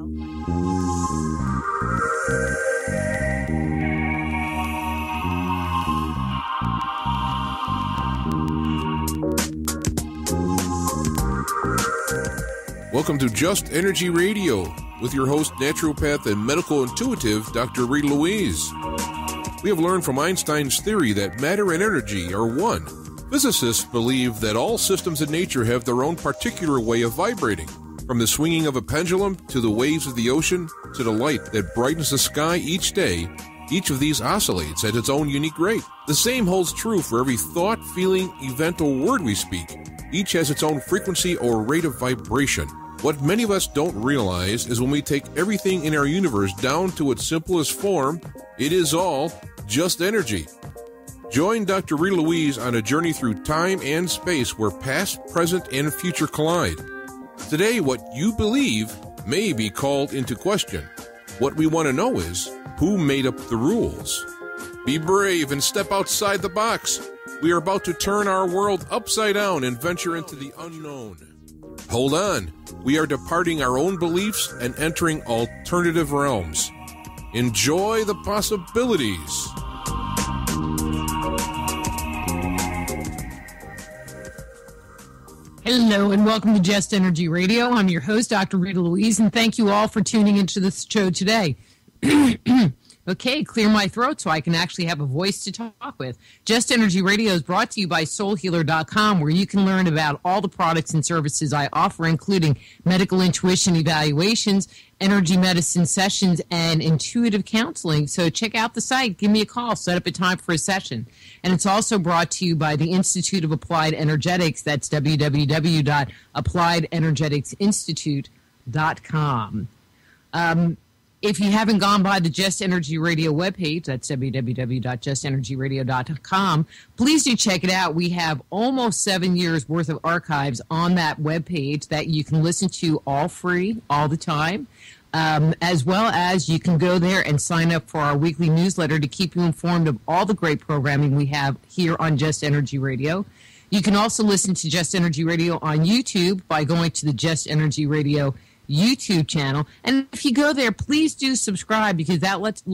Welcome to Just Energy Radio with your host, naturopath and medical intuitive, Dr. Rita Louise. We have learned from Einstein's theory that matter and energy are one. Physicists believe that all systems in nature have their own particular way of vibrating. From the swinging of a pendulum to the waves of the ocean to the light that brightens the sky each day, each of these oscillates at its own unique rate. The same holds true for every thought, feeling, event, or word we speak. Each has its own frequency or rate of vibration. What many of us don't realize is when we take everything in our universe down to its simplest form, it is all just energy. Join Dr. Rita Louise on a journey through time and space where past, present, and future collide. Today, what you believe may be called into question. What we want to know is, who made up the rules? Be brave and step outside the box. We are about to turn our world upside down and venture into the unknown. Hold on. We are departing our own beliefs and entering alternative realms. Enjoy the possibilities. Hello and welcome to Just Energy Radio. I'm your host, Dr. Rita Louise, and thank you all for tuning into this show today. Okay, clear my throat so I can actually have a voice to talk with. Just Energy Radio is brought to you by soulhealer.com, where you can learn about all the products and services I offer, including medical intuition evaluations, energy medicine sessions, and intuitive counseling. So check out the site. Give me a call. Set up a time for a session. And it's also brought to you by the Institute of Applied Energetics. That's www.appliedenergeticsinstitute.com. If you haven't gone by the Just Energy Radio webpage, that's www.justenergyradio.com, please do check it out. We have almost 7 years worth of archives on that webpage that you can listen to all free, all the time, as well as you can go there and sign up for our weekly newsletter to keep you informed of all the great programming we have here on Just Energy Radio. You can also listen to Just Energy Radio on YouTube by going to the Just Energy Radio YouTube channel, and if you go there, please do subscribe, because that lets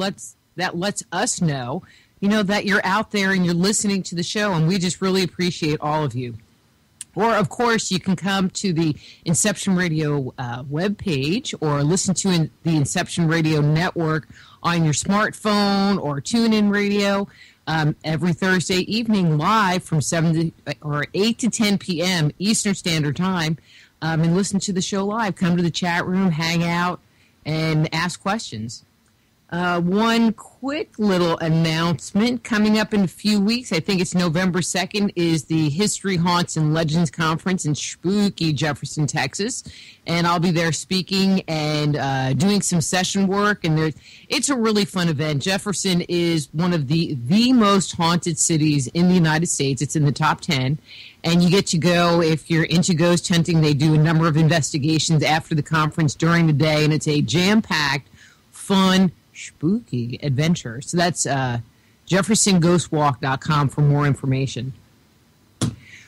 us know, that you're out there and you're listening to the show, and we just really appreciate all of you. Or, of course, you can come to the Inception Radio webpage or listen to the Inception Radio network on your smartphone or TuneIn Radio every Thursday evening live from 8 to 10 p.m. Eastern Standard Time. And listen to the show live. Come to the chat room, hang out, and ask questions. One quick little announcement coming up in a few weeks. I think it's November 2nd is the History, Haunts, and Legends Conference in spooky Jefferson, Texas. And I'll be there speaking and doing some session work. And it's a really fun event. Jefferson is one of the most haunted cities in the United States. It's in the top 10. And you get to go, if you're into ghost hunting, they do a number of investigations after the conference during the day. And it's a jam-packed, fun, spooky adventure. So that's jeffersonghostwalk.com for more information.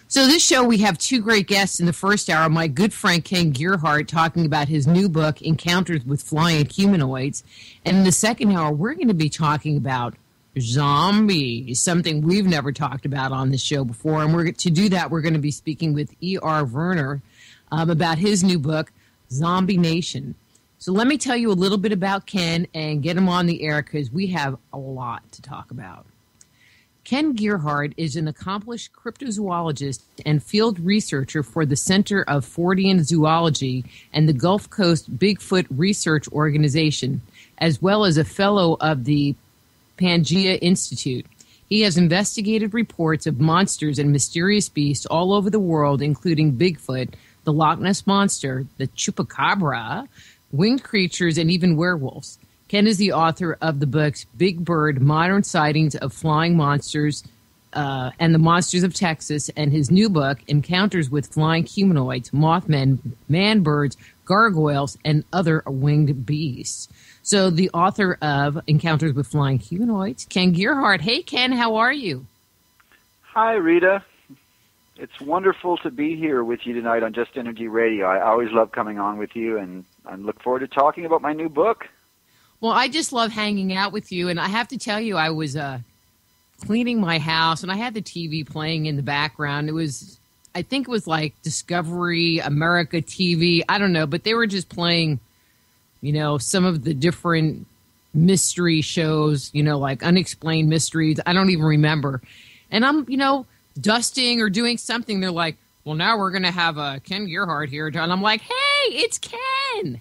So this show, we have two great guests in the first hour. My good friend Ken Gerhard talking about his new book, Encounters with Flying Humanoids. And in the second hour, we're going to be talking about zombies, something we've never talked about on this show before. And to do that, we're going to be speaking with E.R. Werner about his new book, Zombie Nation. So let me tell you a little bit about Ken and get him on the air, because we have a lot to talk about. Ken Gerhard is an accomplished cryptozoologist and field researcher for the Center of Fortean Zoology and the Gulf Coast Bigfoot Research Organization, as well as a fellow of the Pangea Institute. He has investigated reports of monsters and mysterious beasts all over the world, including Bigfoot, the Loch Ness Monster, the Chupacabra, winged creatures, and even werewolves. Ken is the author of the books Big Bird, Modern Sightings of Flying Monsters, and the Monsters of Texas, and his new book, Encounters with Flying Humanoids, Mothmen, Man-Birds, Gargoyles, and Other Winged Beasts. So the author of Encounters with Flying Humanoids, Ken Gerhard. Hey, Ken, how are you? Hi, Rita. It's wonderful to be here with you tonight on Just Energy Radio. I always love coming on with you, and I look forward to talking about my new book. Well, I just love hanging out with you, and I have to tell you, I was cleaning my house, and I had the TV playing in the background. I think it was like Discovery America TV. I don't know, but they were just playing, some of the different mystery shows, like Unexplained Mysteries. I don't even remember. And I'm, dusting or doing something. They're like, well, now we're going to have Ken Gerhard here. And I'm like, hey, it's Ken.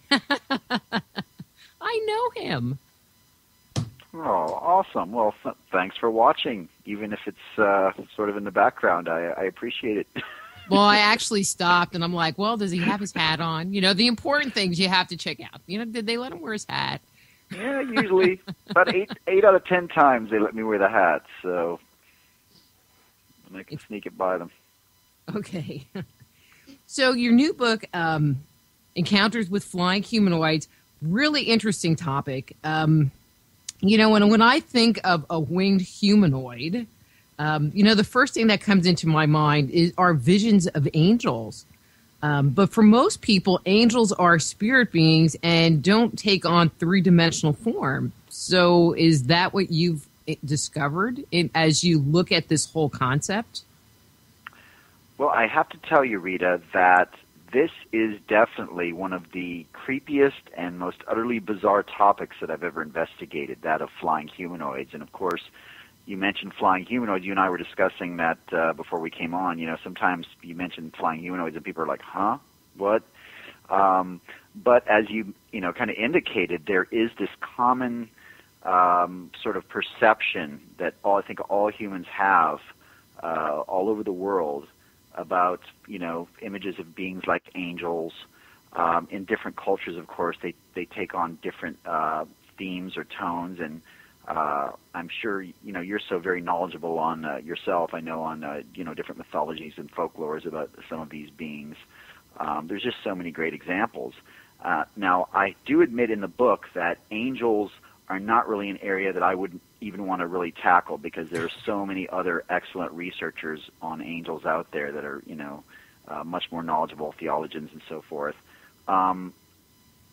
I know him. Oh, awesome. Well, thanks for watching, even if it's sort of in the background. I appreciate it. Well, I actually stopped, and I'm like, well, does he have his hat on? The important things you have to check out. Did they let him wear his hat? Yeah, usually. About 8 out of 10 times they let me wear the hat, so I can sneak it by them. Okay. So your new book, Encounters with Flying Humanoids, really interesting topic. When I think of a winged humanoid, the first thing that comes into my mind are visions of angels. But for most people, angels are spirit beings and don't take on three-dimensional form. So is that what you've discovered as you look at this whole concept? Well, I have to tell you, Rita, that this is definitely one of the creepiest and most utterly bizarre topics that I've ever investigated, that of flying humanoids. And, of course, you mentioned flying humanoids. You and I were discussing that before we came on. Sometimes you mention flying humanoids and people are like, huh? What? But as you kind of indicated, there is this common sort of perception that I think all humans have all over the world about, images of beings like angels. In different cultures, of course, they take on different themes or tones, and I'm sure, you're so very knowledgeable on yourself, I know, on, different mythologies and folklores about some of these beings. There's just so many great examples. Now, I do admit in the book that angels are not really an area that I would even want to really tackle, because there are so many other excellent researchers on angels out there that are, much more knowledgeable, theologians and so forth.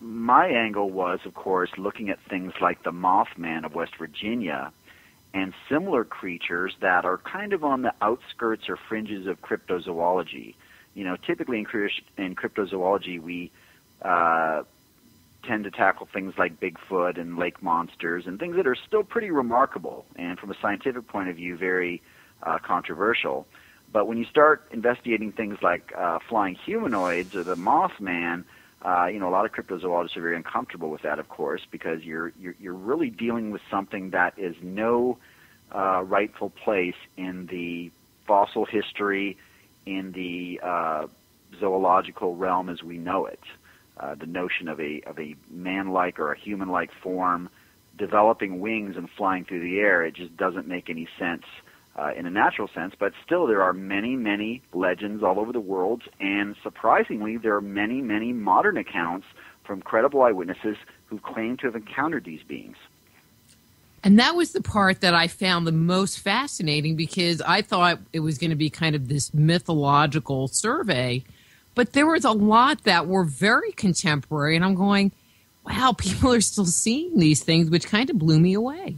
My angle was, of course, looking at things like the Mothman of West Virginia and similar creatures that are kind of on the outskirts or fringes of cryptozoology. Typically in cryptozoology, we tend to tackle things like Bigfoot and lake monsters and things that are still pretty remarkable and, from a scientific point of view, very controversial. But when you start investigating things like flying humanoids or the Mothman, a lot of cryptozoologists are very uncomfortable with that, of course, because you're really dealing with something that is no rightful place in the fossil history, in the zoological realm as we know it. The notion of a man-like or a human-like form developing wings and flying through the air, it just doesn't make any sense in a natural sense. But still, there are many, many legends all over the world, and surprisingly, there are many, many modern accounts from credible eyewitnesses who claim to have encountered these beings. And that was the part that I found the most fascinating, because I thought it was going to be kind of this mythological survey. But there was a lot that were very contemporary, and I'm going, wow, people are still seeing these things, which kind of blew me away.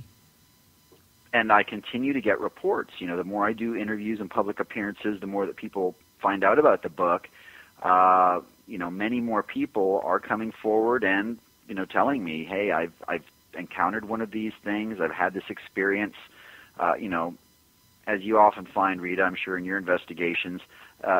And I continue to get reports. The more I do interviews and public appearances, the more that people find out about the book. Many more people are coming forward and, telling me, hey, I've encountered one of these things. I've had this experience. As you often find, Rita, I'm sure in your investigations,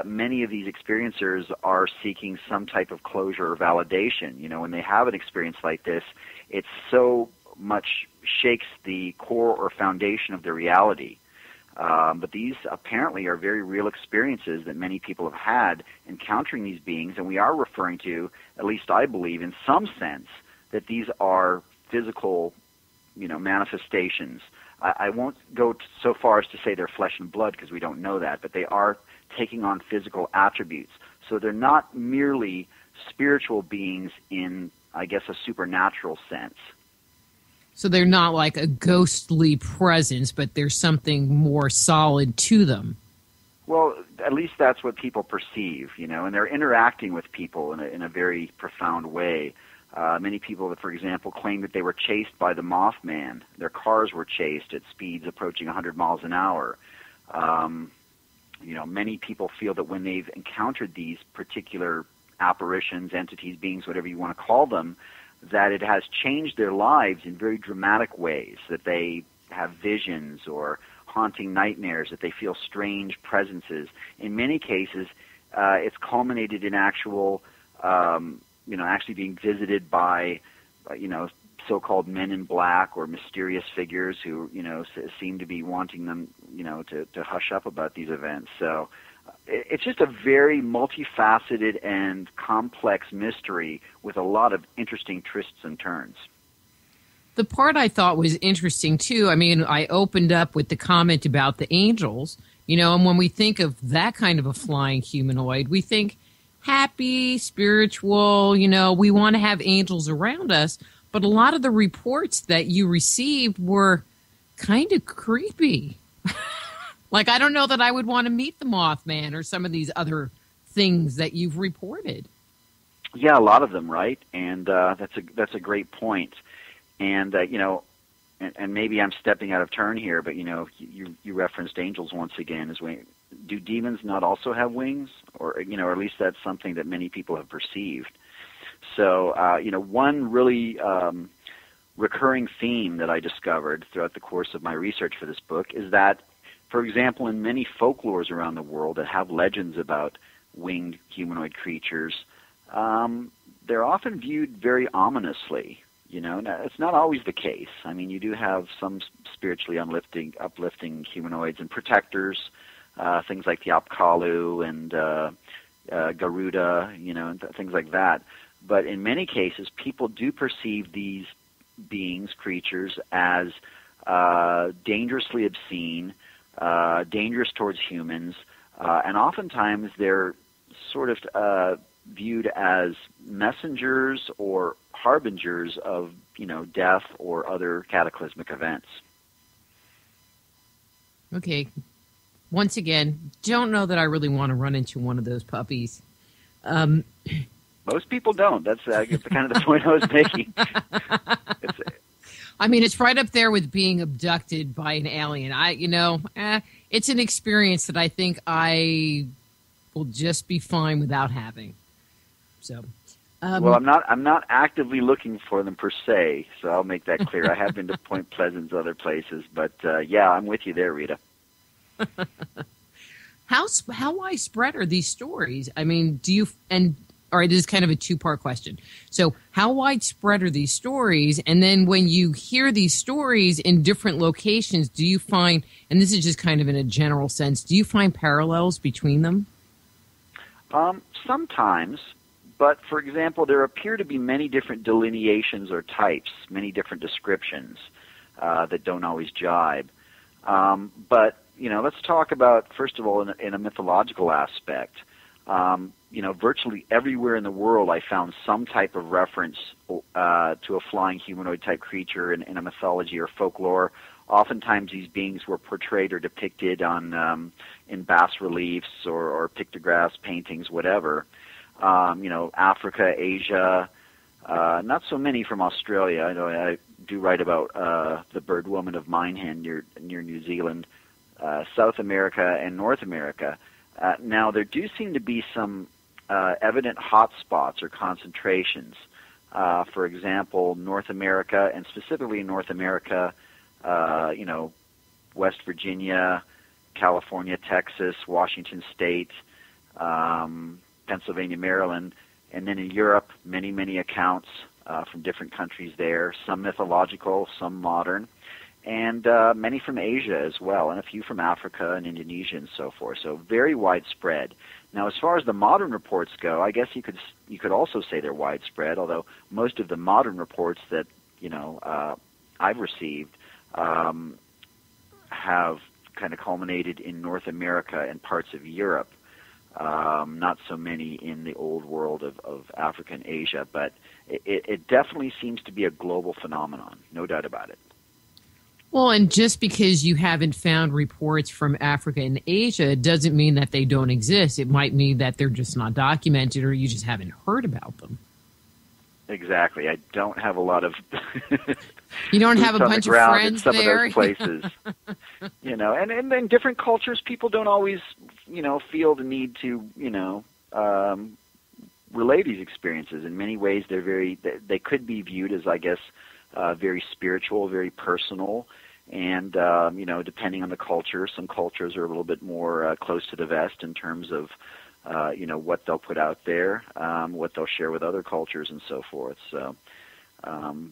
many of these experiencers are seeking some type of closure or validation. When they have an experience like this, it so much shakes the core or foundation of their reality. But these apparently are very real experiences that many people have had encountering these beings, and we are referring to, at least I believe, in some sense, that these are physical, manifestations. I won't go so far as to say they're flesh and blood, because we don't know that, but they are taking on physical attributes. So they're not merely spiritual beings in, I guess, a supernatural sense. So they're not like a ghostly presence, but there's something more solid to them. Well, at least that's what people perceive, and they're interacting with people in a very profound way. Many people, for example, claim that they were chased by the Mothman. Their cars were chased at speeds approaching 100 miles an hour. Many people feel that when they've encountered these particular apparitions, entities, beings, whatever you want to call them, that it has changed their lives in very dramatic ways, that they have visions or haunting nightmares, that they feel strange presences. In many cases, it's culminated in actually being visited by, so-called men in black or mysterious figures who, seem to be wanting them, to hush up about these events. So it's just a very multifaceted and complex mystery with a lot of interesting twists and turns. The part I thought was interesting, too, I opened up with the comment about the angels, and when we think of that kind of a flying humanoid, we think happy, spiritual, we want to have angels around us. But a lot of the reports that you received were kind of creepy. Like, I don't know that I would want to meet the Mothman or some of these other things that you've reported. Yeah, a lot of them, right? And that's a great point. And and maybe I'm stepping out of turn here, but you referenced angels once again. Do demons not also have wings, or or at least that's something that many people have perceived? So one really recurring theme that I discovered throughout the course of my research for this book is that, for example, in many folklores around the world that have legends about winged humanoid creatures, they're often viewed very ominously. Now, it's not always the case. You do have some spiritually uplifting humanoids and protectors, things like the Apkallu and Garuda, and things like that. But in many cases, people do perceive these beings, creatures, as dangerously obscene, dangerous towards humans, and oftentimes they're sort of viewed as messengers or harbingers of, death or other cataclysmic events. Okay. Once again, don't know that I really want to run into one of those puppies. Most people don't. That's kind of the point I was making. It's right up there with being abducted by an alien. It's an experience that I think I will just be fine without having. So, well, I'm not actively looking for them per se, so I'll make that clear. I have been to Point Pleasant and other places, but yeah, I'm with you there, Rita. How widespread are these stories? All right, this is kind of a two-part question. So how widespread are these stories? And then when you hear these stories in different locations, do you find, and this is just kind of in a general sense, do you find parallels between them? Sometimes, but for example, there appear to be many different delineations or types, many different descriptions that don't always jibe. But, let's talk about, first of all, in a mythological aspect. Virtually everywhere in the world I found some type of reference to a flying humanoid-type creature in a mythology or folklore. Oftentimes these beings were portrayed or depicted on in bas-reliefs or pictographs, paintings, whatever. Africa, Asia, not so many from Australia. I know I do write about the bird woman of Minehead near New Zealand, South America, and North America. Now, there do seem to be some evident hotspots or concentrations. For example, North America, and specifically North America, West Virginia, California, Texas, Washington State, Pennsylvania, Maryland, and then in Europe, many, many accounts from different countries there, some mythological, some modern, and many from Asia as well, and a few from Africa and Indonesia and so forth. So very widespread. Now, as far as the modern reports go, I guess you could also say they're widespread, although most of the modern reports that I've received have kind of culminated in North America and parts of Europe. Not so many in the old world of Africa and Asia, but it definitely seems to be a global phenomenon, no doubt about it. Well, and just because you haven't found reports from Africa and Asia doesn't mean that they don't exist. It might mean that they're just not documented or you just haven't heard about them. Exactly. I don't have a lot of you don't have a bunch of friends in some there? of those places. And in different cultures, people don't always, feel the need to, relay these experiences. In many ways, they could be viewed as, I guess, very spiritual, very personal, and depending on the culture, some cultures are a little bit more close to the vest in terms of what they'll put out there, what they'll share with other cultures, and so forth. So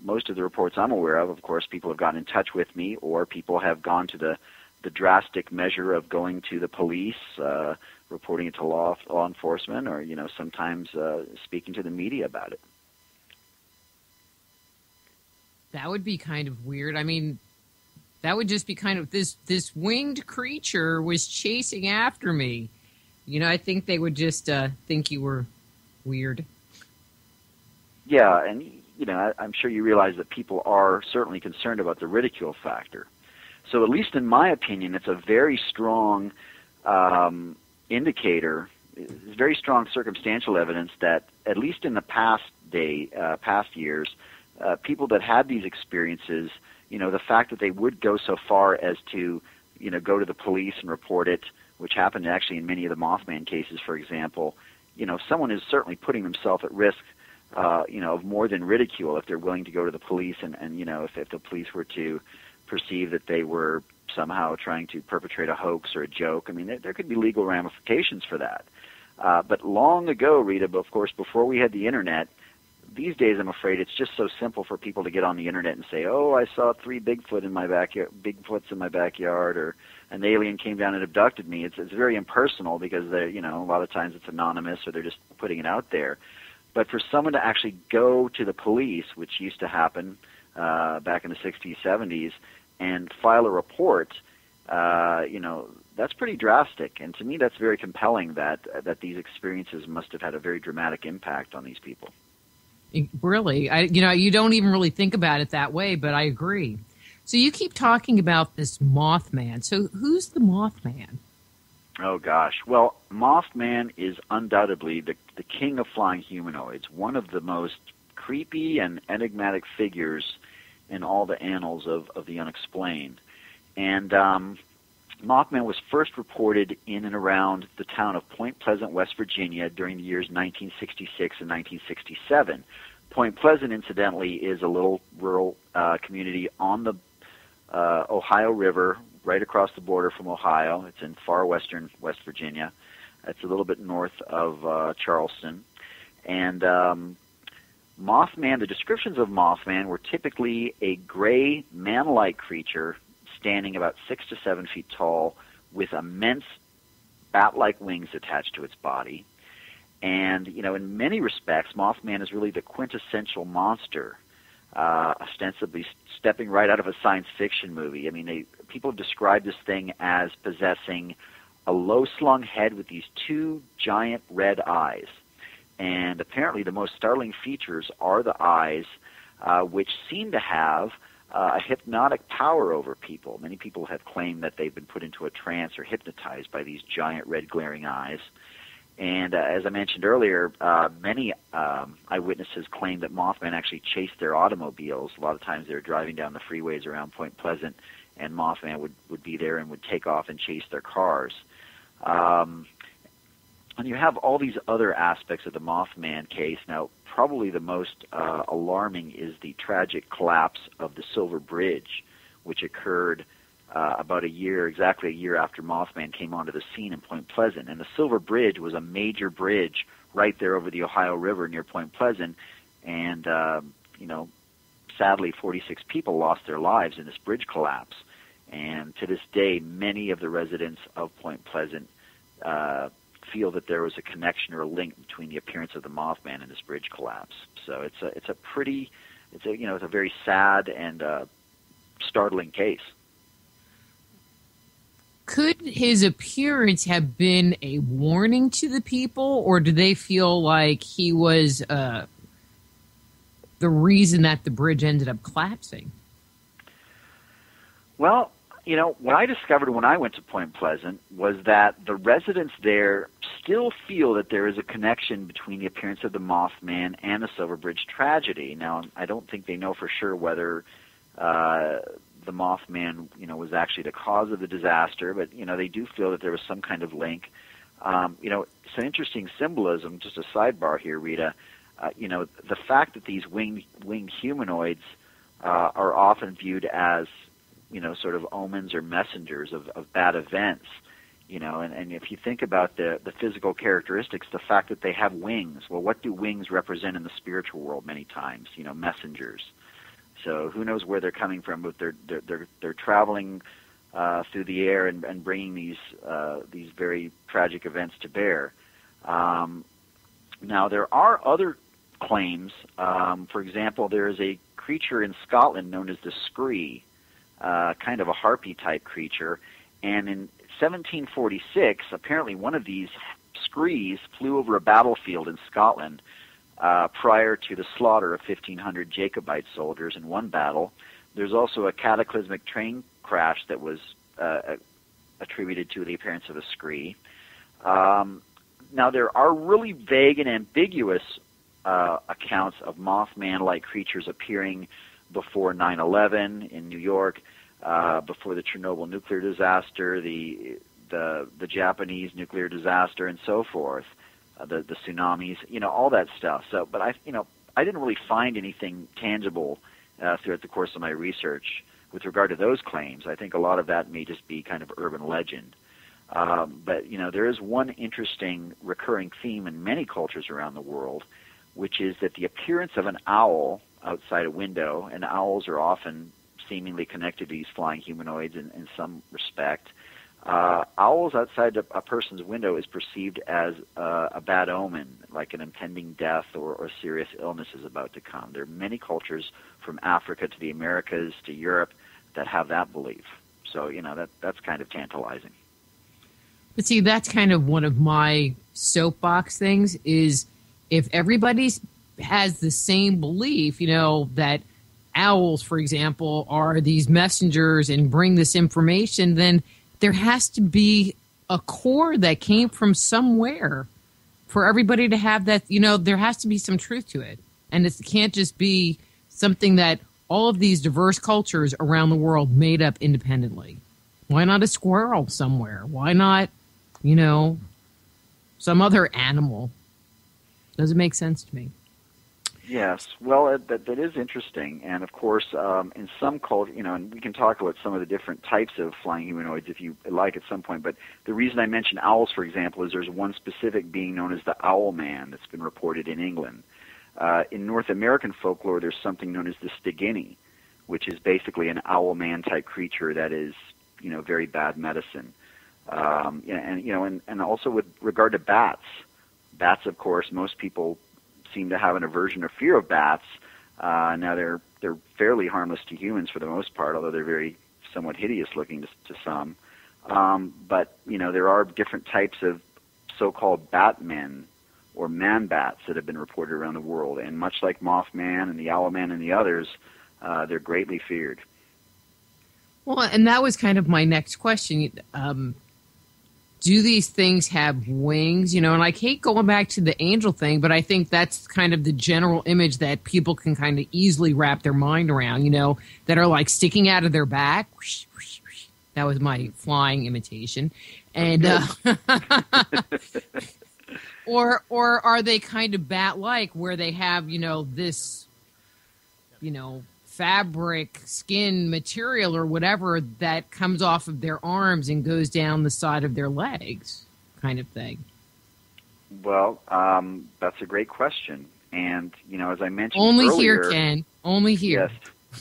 most of the reports I'm aware of course, people have gotten in touch with me, or people have gone to the drastic measure of going to the police, reporting it to law enforcement, or sometimes speaking to the media about it. That would be kind of weird. I mean, that would just be kind of this winged creature was chasing after me. I think they would just think you were weird. Yeah, and I'm sure you realize that people are certainly concerned about the ridicule factor. So at least in my opinion, it's a very strong indicator, very strong circumstantial evidence that at least in the past years, people that had these experiences, the fact that they would go so far as to, go to the police and report it, which happened actually in many of the Mothman cases, for example, someone is certainly putting themselves at risk, of more than ridicule if they're willing to go to the police and if the police were to perceive that they were somehow trying to perpetrate a hoax or a joke. I mean, there could be legal ramifications for that. But long ago, Rita, of course, before we had the Internet, these days I'm afraid it's just so simple for people to get on the Internet and say, oh, I saw 3 Bigfoots in my backyard, or an alien came down and abducted me. It's very impersonal because a lot of times it's anonymous or they're just putting it out there. But for someone to actually go to the police, which used to happen back in the 60s, 70s, and file a report, that's pretty drastic. And to me, that's very compelling that these experiences must have had a very dramatic impact on these people. Really, you don't even really think about it that way, but I agree. So you keep talking about this Mothman. So who's the Mothman? Oh, gosh. Well, Mothman is undoubtedly the king of flying humanoids, one of the most creepy and enigmatic figures in all the annals of the unexplained. And Mothman was first reported in and around the town of Point Pleasant, West Virginia during the years 1966 and 1967. Point Pleasant, incidentally, is a little rural community on the Ohio River, right across the border from Ohio. It's in far western West Virginia. It's a little bit north of Charleston. And Mothman, the descriptions of Mothman were typically a gray, man-like creature standing about 6 to 7 feet tall with immense bat-like wings attached to its body. And, in many respects, Mothman is really the quintessential monster, ostensibly stepping right out of a science fiction movie. I mean, people have described this thing as possessing a low-slung head with these 2 giant red eyes. And apparently the most startling features are the eyes, which seem to have a hypnotic power over people. Many people have claimed that they've been put into a trance or hypnotized by these giant red glaring eyes. And as I mentioned earlier, many eyewitnesses claim that Mothman actually chased their automobiles. A lot of times they were driving down the freeways around Point Pleasant, and Mothman would be there and would take off and chase their cars. And you have all these other aspects of the Mothman case. Now, probably the most alarming is the tragic collapse of the Silver Bridge, which occurred exactly a year after Mothman came onto the scene in Point Pleasant. And the Silver Bridge was a major bridge right there over the Ohio River near Point Pleasant. And, sadly, 46 people lost their lives in this bridge collapse. And to this day, many of the residents of Point Pleasant feel that there was a connection or a link between the appearance of the Mothman and this bridge collapse. So it's a very sad and startling case. Could his appearance have been a warning to the people, or do they feel like he was the reason that the bridge ended up collapsing? Well, what I discovered when I went to Point Pleasant was that the residents there still feel that there is a connection between the appearance of the Mothman and the Silver Bridge tragedy. Now, I don't think they know for sure whether the Mothman, was actually the cause of the disaster, but, they do feel that there was some kind of link. It's an interesting symbolism, just a sidebar here, Rita. The fact that these winged humanoids are often viewed as sort of omens or messengers of bad events, and if you think about the physical characteristics, the fact that they have wings, well, what do wings represent in the spiritual world many times? Messengers. So who knows where they're coming from, but they're traveling through the air and bringing these very tragic events to bear. Now, there are other claims. For example, there is a creature in Scotland known as the scree, kind of a harpy-type creature. And in 1746, apparently one of these screes flew over a battlefield in Scotland prior to the slaughter of 1,500 Jacobite soldiers in one battle. There's also a cataclysmic train crash that was attributed to the appearance of a scree. Now, there are really vague and ambiguous accounts of Mothman-like creatures appearing before 9/11 in New York, before the Chernobyl nuclear disaster, the Japanese nuclear disaster, and so forth, the tsunamis, all that stuff. So, but I didn't really find anything tangible throughout the course of my research with regard to those claims. I think a lot of that may just be kind of urban legend. But there is one interesting recurring theme in many cultures around the world, which is that the appearance of an owl outside a window, and owls are often seemingly connected to these flying humanoids in some respect. Owls outside a person's window is perceived as a bad omen, like an impending death or serious illness is about to come. There are many cultures from Africa to the Americas to Europe that have that belief. So, that's kind of tantalizing. But see, that's kind of one of my soapbox things is if everybody has the same belief, that owls, for example, are these messengers and bring this information, then there has to be a core that came from somewhere for everybody to have that, there has to be some truth to it. And it can't just be something that all of these diverse cultures around the world made up independently. Why not a squirrel somewhere? Why not, some other animal? Doesn't make sense to me. Yes, well, that is interesting, and of course, in some culture, and we can talk about some of the different types of flying humanoids if you like at some point. But the reason I mention owls, for example, is there's one specific being known as the Owl Man that's been reported in England. In North American folklore, there's something known as the Stigini, which is basically an owl man type creature that is, very bad medicine. And also with regard to bats. Bats, of course, most people seem to have an aversion or fear of bats. Now they're fairly harmless to humans for the most part, although they're very somewhat hideous looking to some. But there are different types of so-called batmen or man-bats that have been reported around the world, and much like Mothman and the Owlman and the others, they're greatly feared. Well, and that was kind of my next question. Do these things have wings? And I hate going back to the angel thing, but I think that's kind of the general image that people can kind of easily wrap their mind around, that are like sticking out of their back. That was my flying imitation. And or are they kind of bat-like where they have, this, fabric, skin material or whatever that comes off of their arms and goes down the side of their legs kind of thing? Well, that's a great question. And, as I mentioned Only earlier... here, Ken. Only here.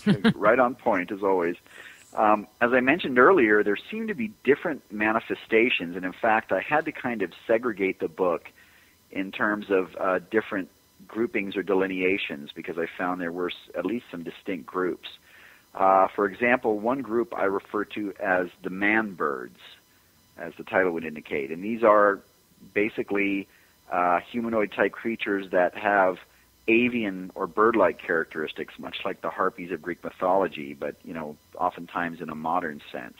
Yes, right on point, as always. As I mentioned earlier, there seem to be different manifestations, and in fact, I had to kind of segregate the book in terms of different groupings or delineations because I found there were at least some distinct groups. For example, one group I refer to as the man-birds, as the title would indicate, and these are basically humanoid-type creatures that have avian or bird-like characteristics, much like the harpies of Greek mythology, but oftentimes in a modern sense.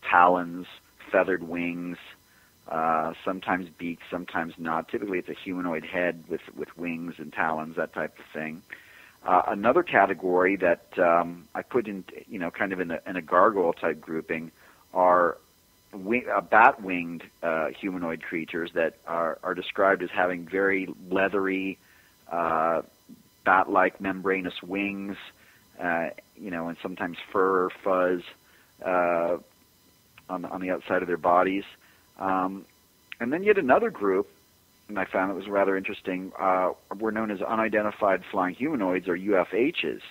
Talons, feathered wings, sometimes beaks, sometimes not. Typically, it's a humanoid head with wings and talons, that type of thing. Another category that I put in, kind of in a gargoyle type grouping, are bat-winged humanoid creatures that are described as having very leathery, bat-like membranous wings, and sometimes fur or fuzz on the outside of their bodies. And then yet another group, and I found it was rather interesting, were known as unidentified flying humanoids, or UFHs.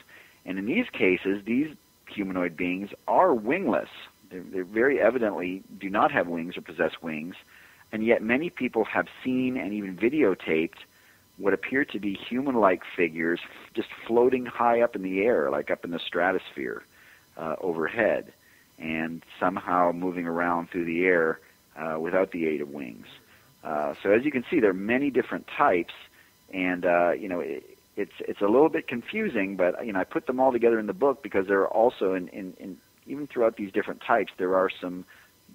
And in these cases, these humanoid beings are wingless. They very evidently do not have wings or possess wings, and yet many people have seen and even videotaped what appear to be human-like figures just floating high up in the air, like up in the stratosphere overhead, and somehow moving around through the air without the aid of wings. So as you can see, there are many different types, and it's a little bit confusing, but I put them all together in the book because there are also in even throughout these different types, there are some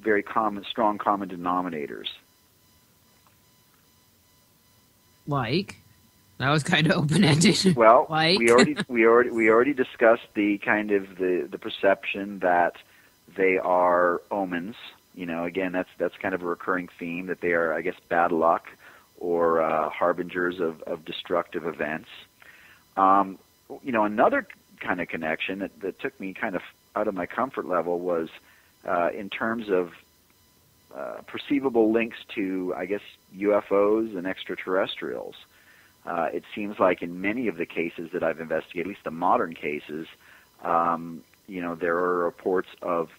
very strong common denominators. Like, that was kind of open-ended. Well, like? we already discussed the kind of the perception that they are omens. Again, that's kind of a recurring theme, that they are, I guess, bad luck or harbingers of destructive events. Another kind of connection that took me kind of out of my comfort level was in terms of perceivable links to, I guess, UFOs and extraterrestrials. It seems like in many of the cases that I've investigated, at least the modern cases, there are reports of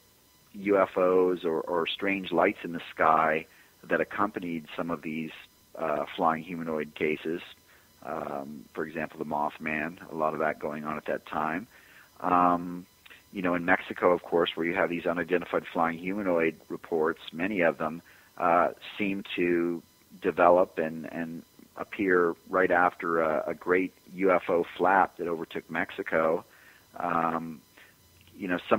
UFOs or strange lights in the sky that accompanied some of these flying humanoid cases. For example, the Mothman, a lot of that going on at that time. In Mexico, of course, where you have these unidentified flying humanoid reports, many of them seem to develop and appear right after a great UFO flap that overtook Mexico. Some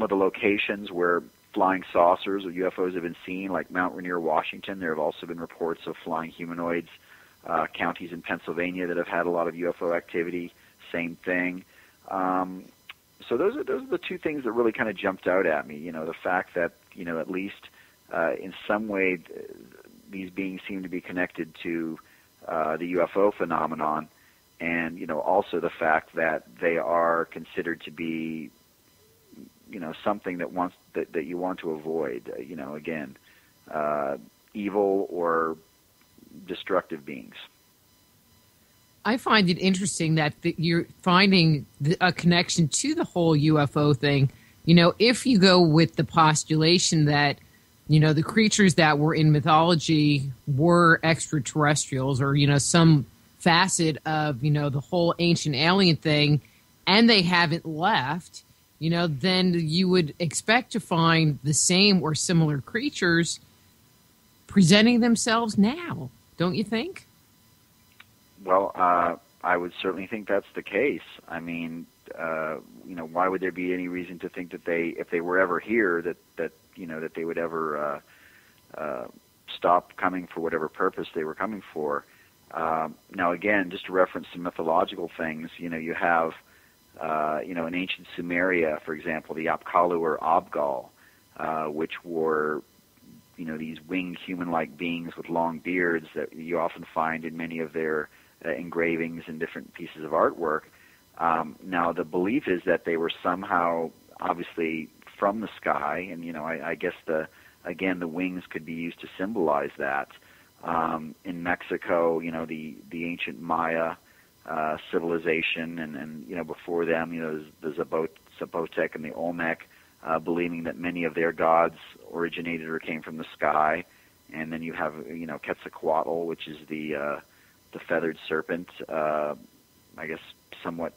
of the locations where flying saucers or UFOs have been seen, like Mount Rainier, Washington, there have also been reports of flying humanoids. Counties in Pennsylvania that have had a lot of UFO activity, same thing. So those are the two things that really kind of jumped out at me. The fact that at least in some way these beings seem to be connected to the UFO phenomenon, and also the fact that they are considered to be something that you want to avoid. Again, evil or destructive beings. I find it interesting that you're finding a connection to the whole UFO thing. If you go with the postulation that, the creatures that were in mythology were extraterrestrials or, some facet of, the whole ancient alien thing, and they haven't left, then you would expect to find the same or similar creatures presenting themselves now. Don't you think? Well, I would certainly think that's the case. I mean, why would there be any reason to think that if they were ever here, that they would ever stop coming for whatever purpose they were coming for? Now, again, just to reference some mythological things, you have, in ancient Sumeria, for example, the Apkallu or Abgal, which were these winged human-like beings with long beards that you often find in many of their engravings and different pieces of artwork. Now, the belief is that they were somehow, obviously, from the sky, and I guess the wings could be used to symbolize that. In Mexico, the ancient Maya civilization, and before them, the Zapotec and the Olmec, believing that many of their gods originated or came from the sky. And then you have, Quetzalcoatl, which is the feathered serpent, I guess somewhat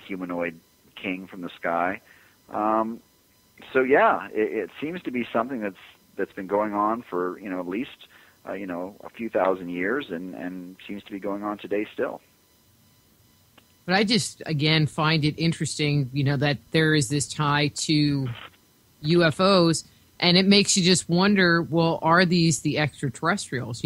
humanoid king from the sky. So yeah, it seems to be something that's been going on for at least a few thousand years, and seems to be going on today still. But I just, again, find it interesting, that there is this tie to UFOs, and it makes you just wonder, well, are these the extraterrestrials?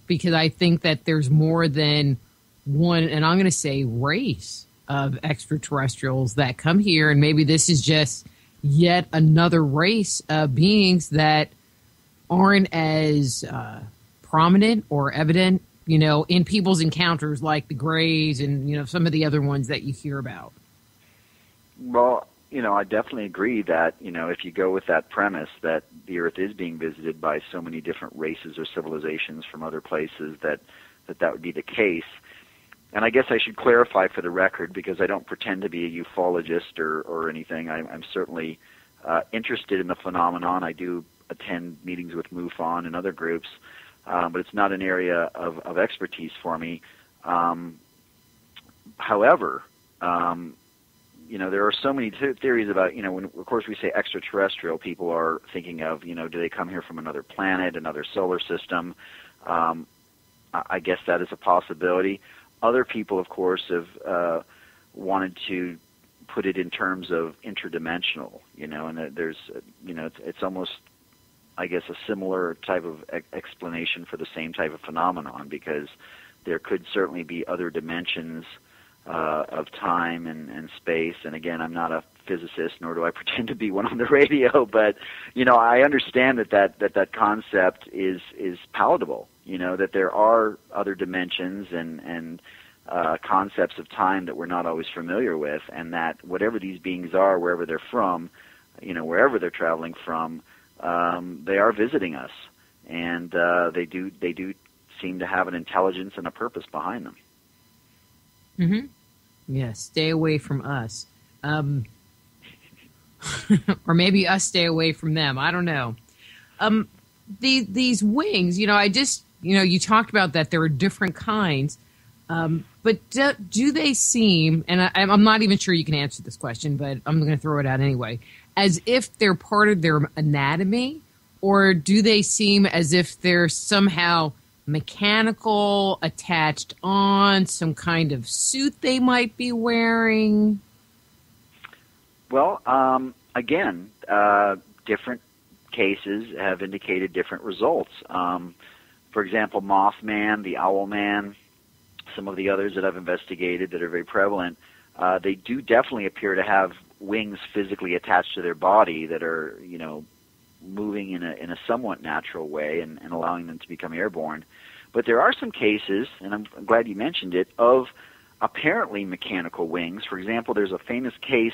Because I think that there's more than one, and I'm going to say race of extraterrestrials that come here, and maybe this is just yet another race of beings that aren't as prominent or evident, in people's encounters, like the Greys and, some of the other ones that you hear about. Well, I definitely agree that, if you go with that premise that the Earth is being visited by so many different races or civilizations from other places, that would be the case. And I guess I should clarify for the record, because I don't pretend to be a ufologist or anything. I'm certainly interested in the phenomenon. I do attend meetings with MUFON and other groups, but it's not an area of expertise for me. However, there are so many theories about, when, of course, we say extraterrestrial, people are thinking of, do they come here from another planet, another solar system? I guess that is a possibility. Other people, of course, have wanted to put it in terms of interdimensional, and there's, it's almost, I guess, a similar type of explanation for the same type of phenomenon, because there could certainly be other dimensions of time and space. And again, I'm not a physicist, nor do I pretend to be one on the radio, but I understand that concept is palatable. That there are other dimensions and concepts of time that we're not always familiar with, and that whatever these beings are, wherever they're from, wherever they're traveling from, they are visiting us, and they do seem to have an intelligence and a purpose behind them. Mm-hmm. Yeah, stay away from us. Or maybe us stay away from them. I don't know. These wings, I just, you talked about that there are different kinds, but do they seem, and I'm not even sure you can answer this question, but I'm going to throw it out anyway, as if they're part of their anatomy, or do they seem as if they're somehow mechanical, attached on some kind of suit they might be wearing? Well, again, different cases have indicated different results. For example, Mothman, the Owlman, some of the others that I've investigated that are very prevalent, they do definitely appear to have wings physically attached to their body that are, moving in a somewhat natural way and allowing them to become airborne. But there are some cases, and I'm glad you mentioned it, of apparently mechanical wings. For example, there's a famous case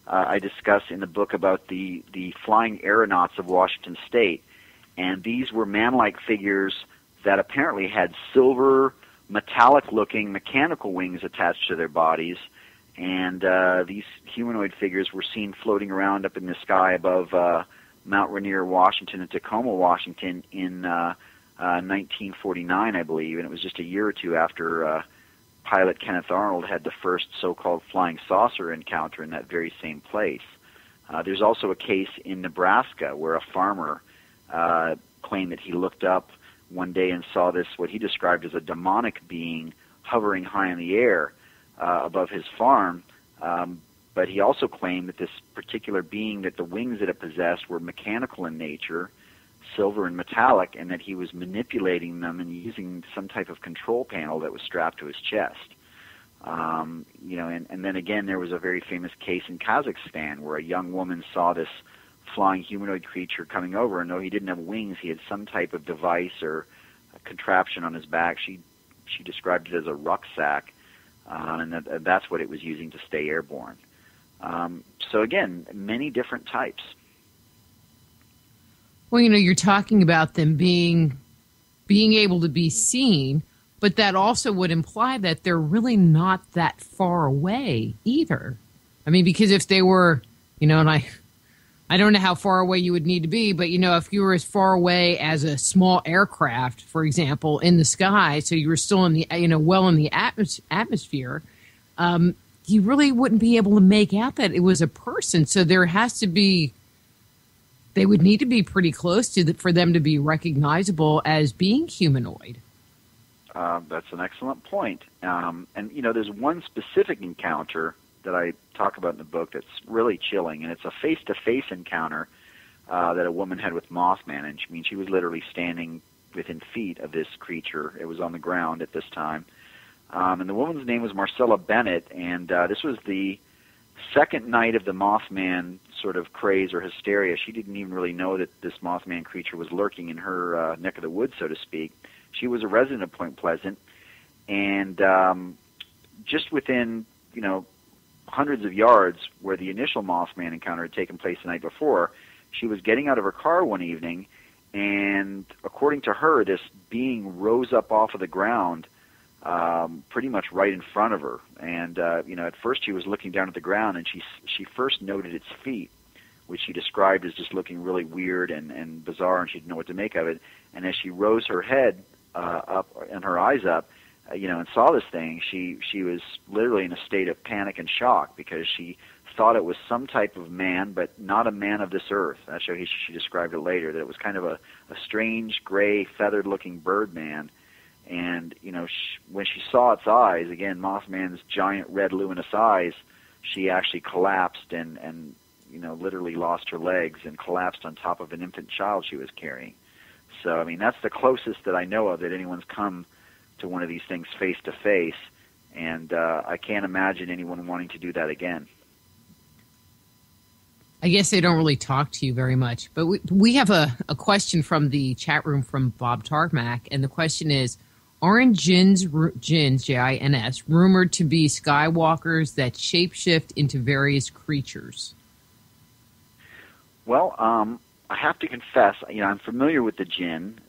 I discuss in the book about the flying aeronauts of Washington State, and these were man-like figures that apparently had silver, metallic-looking mechanical wings attached to their bodies, and these humanoid figures were seen floating around up in the sky above Mount Rainier, Washington, and Tacoma, Washington in 1949, I believe, and it was just a year or two after pilot Kenneth Arnold had the first so-called flying saucer encounter in that very same place. There's also a case in Nebraska where a farmer claimed that he looked up one day and saw this, what he described as a demonic being hovering high in the air above his farm. But he also claimed that this particular being, that the wings that it possessed were mechanical in nature, silver and metallic, and that he was manipulating them and using some type of control panel that was strapped to his chest. And then again, there was a very famous case in Kazakhstan where a young woman saw this flying humanoid creature coming over, and though he didn't have wings, he had some type of device or a contraption on his back. She described it as a rucksack, and that's what it was using to stay airborne. So again, many different types. Well, you're talking about them being able to be seen, but that also would imply that they're really not that far away either. I mean, because if they were, and I don't know how far away you would need to be, but, if you were as far away as a small aircraft, for example, in the sky, so you were still in the, well in the atmosphere, you really wouldn't be able to make out that it was a person. So there has to be, they would need to be pretty close to for them to be recognizable as being humanoid. That's an excellent point. And, there's one specific encounter that I talk about in the book that's really chilling, and it's a face-to-face encounter that a woman had with Mothman. And she was literally standing within feet of this creature. It was on the ground at this time. And the woman's name was Marcella Bennett, and this was the second night of the Mothman sort of craze or hysteria. She didn't even really know that this Mothman creature was lurking in her neck of the woods, so to speak. She was a resident of Point Pleasant, and just within, hundreds of yards where the initial Mothman encounter had taken place the night before, she was getting out of her car one evening, and according to her, this being rose up off of the ground pretty much right in front of her. And, at first she was looking down at the ground, and she first noted its feet, which she described as just looking really weird and bizarre, and she didn't know what to make of it. And as she rose her head up and her eyes up, and saw this thing, she was literally in a state of panic and shock because she thought it was some type of man, but not a man of this earth. That's how she described it later, that it was kind of a strange, gray, feathered-looking bird man. And, when she saw its eyes, again, Mothman's giant red luminous eyes, she actually collapsed and literally lost her legs and collapsed on top of an infant child she was carrying. So, that's the closest that I know of that anyone's come to one of these things face to face, and I can't imagine anyone wanting to do that again. I guess they don't really talk to you very much, but we have a question from the chat room from Bob Tarmac, and the question is, aren't jinns, J-I-N-S, rumored to be skywalkers that shapeshift into various creatures? Well, I have to confess, I'm familiar with the jinn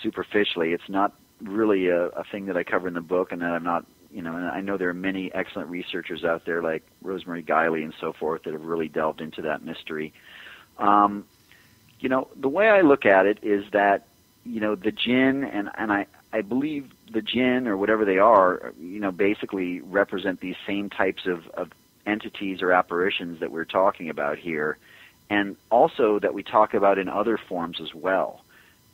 superficially. It's not really a thing that I cover in the book, and that I'm not, and I know there are many excellent researchers out there like Rosemary Guiley and so forth that have really delved into that mystery. The way I look at it is that, the jinn, and I believe the jinn, or whatever they are, basically represent these same types of entities or apparitions that we're talking about here, and also that we talk about in other forms as well.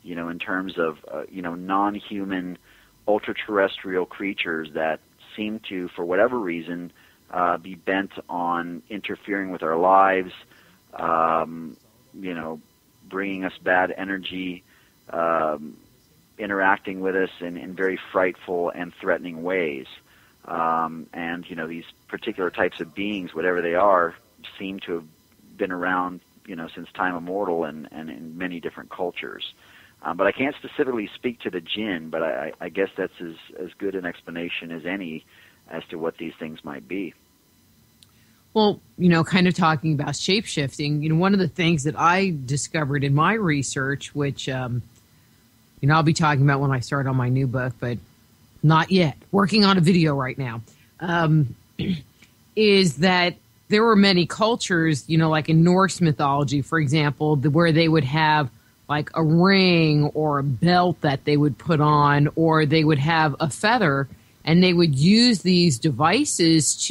In terms of, non-human, ultra-terrestrial creatures that seem to, for whatever reason, be bent on interfering with our lives, bringing us bad energy, interacting with us in very frightful and threatening ways. And, these particular types of beings, whatever they are, seem to have been around, since time immemorial and in many different cultures. But I can't specifically speak to the jinn, but I guess that's as good an explanation as any as to what these things might be. Well, kind of talking about shape-shifting, one of the things that I discovered in my research, which, I'll be talking about when I start on my new book, but not yet, working on a video right now, is that there were many cultures, like in Norse mythology, for example, where they would have like a ring or a belt that they would put on, or they would have a feather, and they would use these devices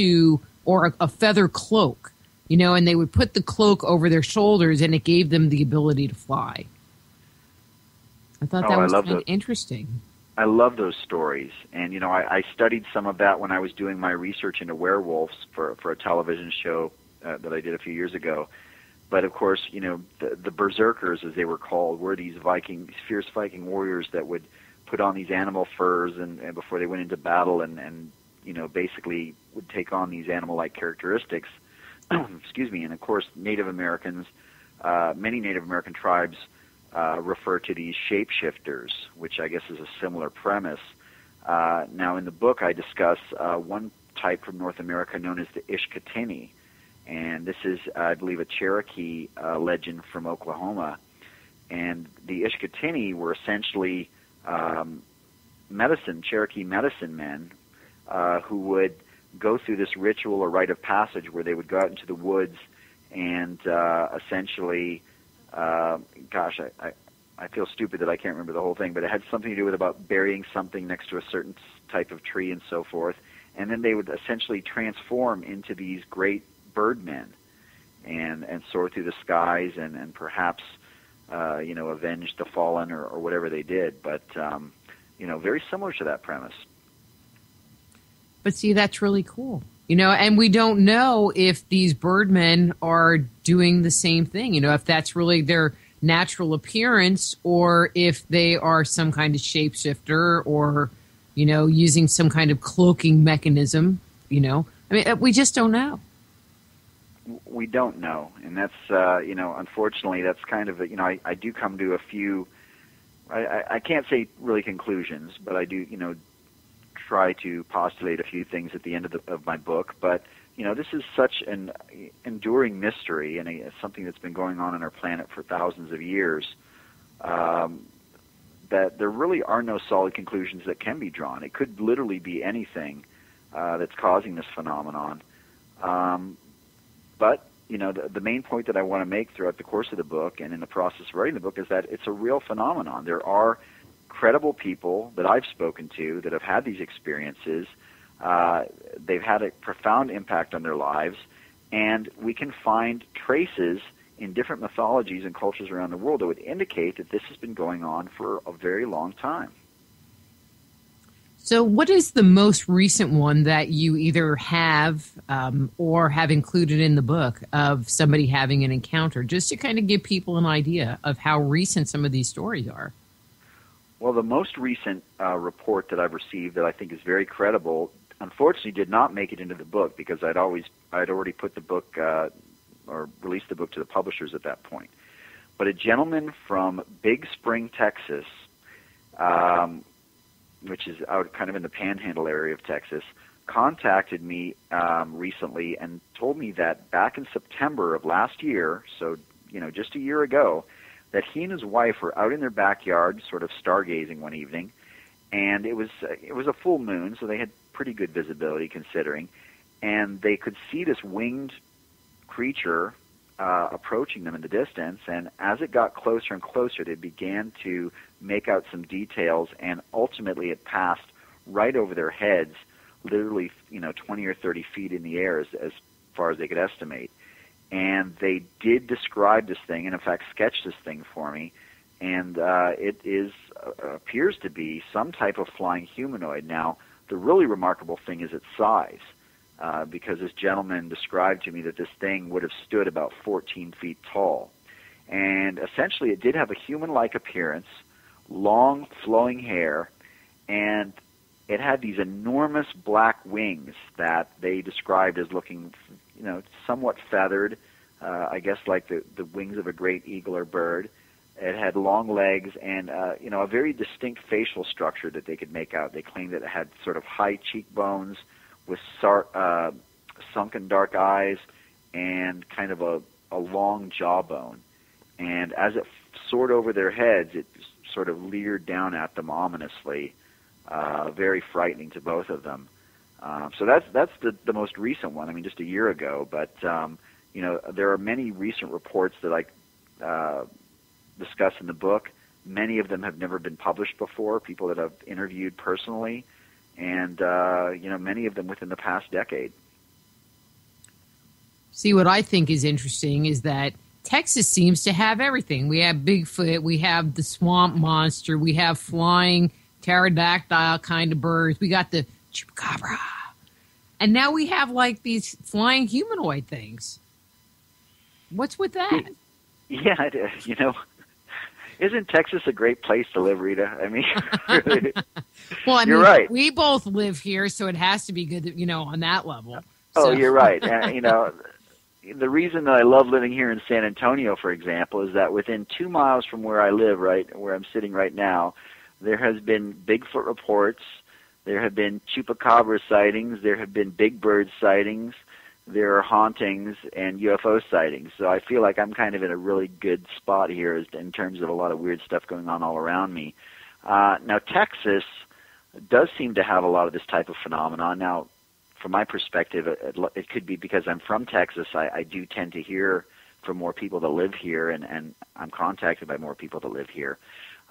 or a feather cloak, and they would put the cloak over their shoulders, and it gave them the ability to fly. I thought that was kind of interesting. I love those stories. And, I studied some of that when I was doing my research into werewolves for a television show that I did a few years ago. But, of course, the berserkers, as they were called, were these fierce Viking warriors that would put on these animal furs and before they went into battle and basically would take on these animal-like characteristics. Excuse me. And, of course, Native Americans, many Native American tribes refer to these shapeshifters, which I guess is a similar premise. Now, in the book, I discuss one type from North America known as the Ishkatini. And this is, I believe, a Cherokee legend from Oklahoma. And the Ishkatini were essentially Cherokee medicine men who would go through this ritual or rite of passage where they would go out into the woods and essentially, I feel stupid that I can't remember the whole thing, but it had something to do with about burying something next to a certain type of tree and so forth. And then they would essentially transform into these great birdmen and soar through the skies and perhaps, avenge the fallen or whatever they did. But, very similar to that premise. But see, that's really cool. And we don't know if these birdmen are doing the same thing, if that's really their natural appearance or if they are some kind of shapeshifter or, using some kind of cloaking mechanism, we just don't know. We don't know. And that's, unfortunately, that's kind of, I do come to a few, I can't say really conclusions, but I do, try to postulate a few things at the end of my book. But this is such an enduring mystery and something that's been going on our planet for thousands of years, that there really are no solid conclusions that can be drawn. It could literally be anything that's causing this phenomenon. But the main point that I want to make throughout the course of the book and in the process of writing the book is that it's a real phenomenon. There are credible people that I've spoken to that have had these experiences. They've had a profound impact on their lives, and we can find traces in different mythologies and cultures around the world that would indicate that this has been going on for a very long time. So what is the most recent one that you either have or have included in the book of somebody having an encounter, just to kind of give people an idea of how recent some of these stories are? Well, the most recent report that I've received that I think is very credible, unfortunately, did not make it into the book because I'd already put the book or released the book to the publishers at that point. But a gentleman from Big Spring, Texas, which is out kind of in the Panhandle area of Texas, contacted me recently and told me that back in September of last year, so just a year ago, that he and his wife were out in their backyard, sort of stargazing one evening, and it was a full moon, so they had pretty good visibility considering, and they could see this winged creature approaching them in the distance, and as it got closer and closer, they began to make out some details, and ultimately it passed right over their heads, literally 20 or 30 feet in the air as far as they could estimate. And they did describe this thing, and in fact sketched this thing for me, and it appears to be some type of flying humanoid. Now, the really remarkable thing is its size, because this gentleman described to me that this thing would have stood about 14 feet tall. And essentially it did have a human-like appearance, long flowing hair, and it had these enormous black wings that they described as looking somewhat feathered, I guess like the wings of a great eagle or bird. It had long legs and, a very distinct facial structure that they could make out. They claimed that it had sort of high cheekbones with sunken dark eyes and kind of a long jawbone. And as it soared over their heads, it sort of leered down at them ominously, very frightening to both of them. So that's the most recent one. I mean, just a year ago. But there are many recent reports that I discuss in the book. Many of them have never been published before. People that I've interviewed personally, and many of them within the past decade. See, what I think is interesting is that Texas seems to have everything. We have Bigfoot, we have the swamp monster, we have flying pterodactyl kind of birds, we got the chupacabra. And now we have like these flying humanoid things. What's with that? Yeah, isn't Texas a great place to live, Rita? I mean, really, well, you're right. We both live here, so it has to be good, on that level. Oh, So. You're right. The reason that I love living here in San Antonio, for example, is that within 2 miles from where I live, right where I'm sitting right now, there has been Bigfoot reports, there have been chupacabra sightings, there have been big bird sightings, there are hauntings and UFO sightings. So I feel like I'm kind of in a really good spot here in terms of a lot of weird stuff going on all around me. Now, Texas does seem to have a lot of this type of phenomenon. Now, from my perspective, it could be because I'm from Texas. I do tend to hear from more people that live here, and I'm contacted by more people that live here.